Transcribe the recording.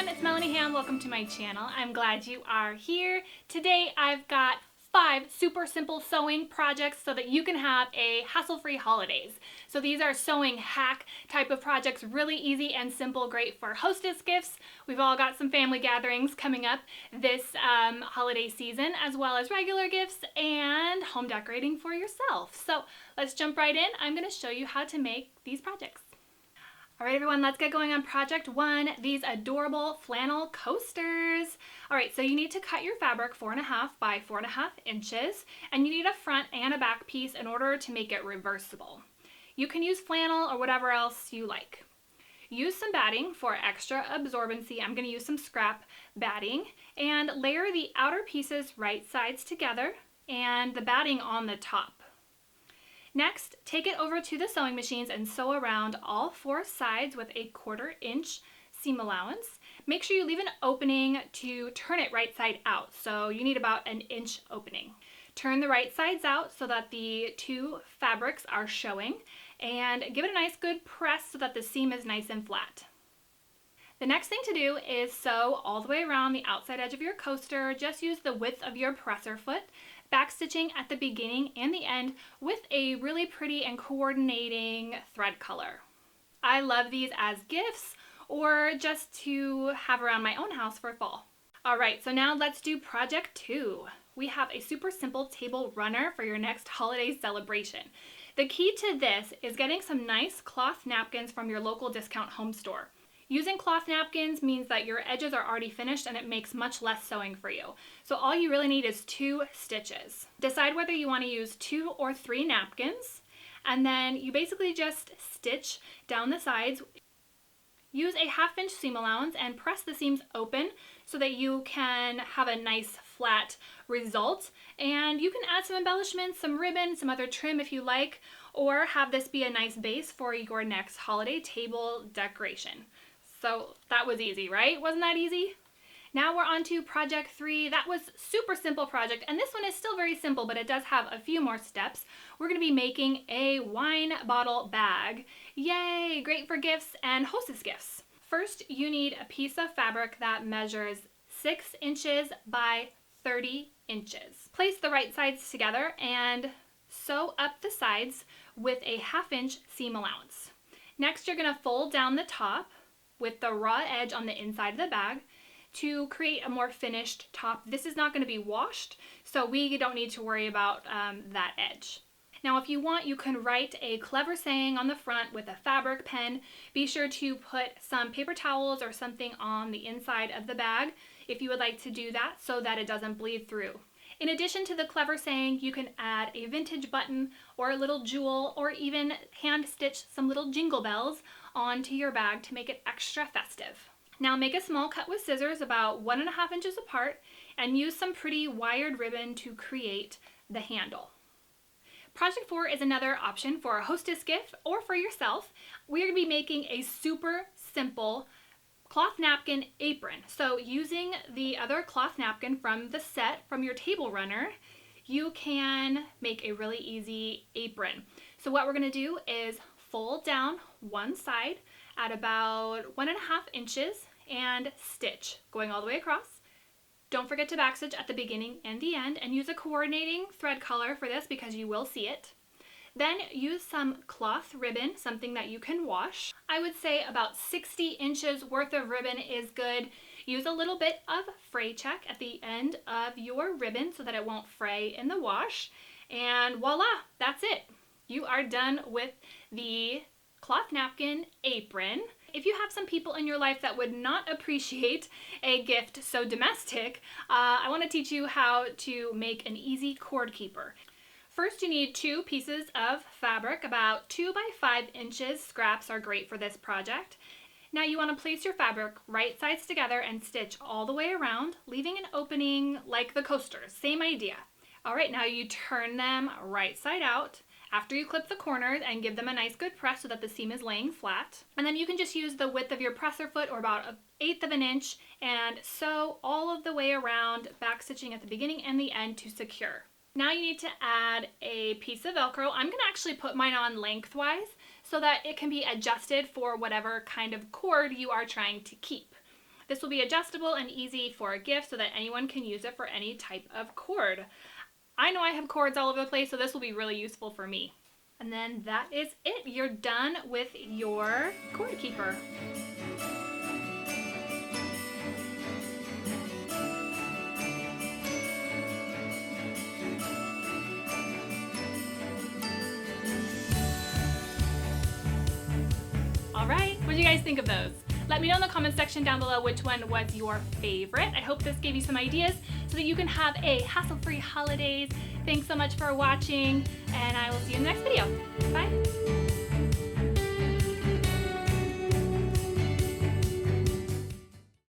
everyone, it's Melanie Ham. Welcome to my channel. I'm glad you are here. Today I've got 5 super simple sewing projects so that you can have a hassle-free holidays. So these are sewing hack type of projects, really easy and simple, great for hostess gifts. We've all got some family gatherings coming up this holiday season, as well as regular gifts and home decorating for yourself. So let's jump right in. I'm going to show you how to make these projects. All right, everyone, let's get going on project 1, these adorable flannel coasters. All right, so you need to cut your fabric 4.5 by 4.5 inches, and you need a front and a back piece in order to make it reversible. You can use flannel or whatever else you like. Use some batting for extra absorbency. I'm gonna use some scrap batting, and layer the outer pieces right sides together and the batting on the top. Next, take it over to the sewing machines and sew around all 4 sides with a 1/4 inch seam allowance. Make sure you leave an opening to turn it right side out. So you need about an inch opening. Turn the right sides out so that the 2 fabrics are showing, and give it a nice good press so that the seam is nice and flat. The next thing to do is sew all the way around the outside edge of your coaster. Just use the width of your presser foot, backstitching at the beginning and the end with a really pretty and coordinating thread color. I love these as gifts or just to have around my own house for fall. All right, so now let's do project 2. We have a super simple table runner for your next holiday celebration. The key to this is getting some nice cloth napkins from your local discount home store. Using cloth napkins means that your edges are already finished and it makes much less sewing for you. So all you really need is 2 stitches. Decide whether you want to use 2 or 3 napkins, and then you basically just stitch down the sides. Use a 1/2 inch seam allowance and press the seams open so that you can have a nice flat result. And you can add some embellishments, some ribbon, some other trim if you like, or have this be a nice base for your next holiday table decoration. So that was easy, right? Wasn't that easy? Now we're on to project 3. That was super simple project, and this one is still very simple, but it does have a few more steps. We're gonna be making a wine bottle bag. Yay, great for gifts and hostess gifts. First, you need a piece of fabric that measures 6 inches by 30 inches. Place the right sides together and sew up the sides with a 1/2 inch seam allowance. Next, you're gonna fold down the top with the raw edge on the inside of the bag to create a more finished top. This is not going to be washed, so we don't need to worry about that edge. Now, if you want, you can write a clever saying on the front with a fabric pen. Be sure to put some paper towels or something on the inside of the bag if you would like to do that so that it doesn't bleed through. In addition to the clever saying, you can add a vintage button or a little jewel, or even hand stitch some little jingle bells onto your bag to make it extra festive. Now make a small cut with scissors about 1.5 inches apart and use some pretty wired ribbon to create the handle. Project 4 is another option for a hostess gift or for yourself. We are going to be making a super simple cloth napkin apron. So using the other cloth napkin from the set from your table runner, you can make a really easy apron. So what we're going to do is fold down one side at about 1.5 inches and stitch going all the way across. Don't forget to backstitch at the beginning and the end, and use a coordinating thread color for this because you will see it. Then use some cloth ribbon, something that you can wash. I would say about 60 inches worth of ribbon is good. Use a little bit of fray check at the end of your ribbon so that it won't fray in the wash. And voila, that's it. You are done with the cloth napkin apron. If you have some people in your life that would not appreciate a gift so domestic, I want to teach you how to make an easy cord keeper. First, you need 2 pieces of fabric, about 2 by 5 inches. Scraps are great for this project. Now you want to place your fabric right sides together and stitch all the way around, leaving an opening like the coasters. Same idea. All right, now you turn them right side out after you clip the corners and give them a nice good press so that the seam is laying flat. And then you can just use the width of your presser foot, or about 1/8 of an inch, and sew all of the way around, backstitching at the beginning and the end to secure. Now you need to add a piece of Velcro. I'm going to actually put mine on lengthwise so that it can be adjusted for whatever kind of cord you are trying to keep. This will be adjustable and easy for a gift so that anyone can use it for any type of cord. I know I have cords all over the place, so this will be really useful for me. And then that is it. You're done with your cord keeper. All right, what do you guys think of those? Let me know in the comment section down below which one was your favorite. I hope this gave you some ideas so that you can have a hassle-free holidays. Thanks so much for watching, and I will see you in the next video. Bye.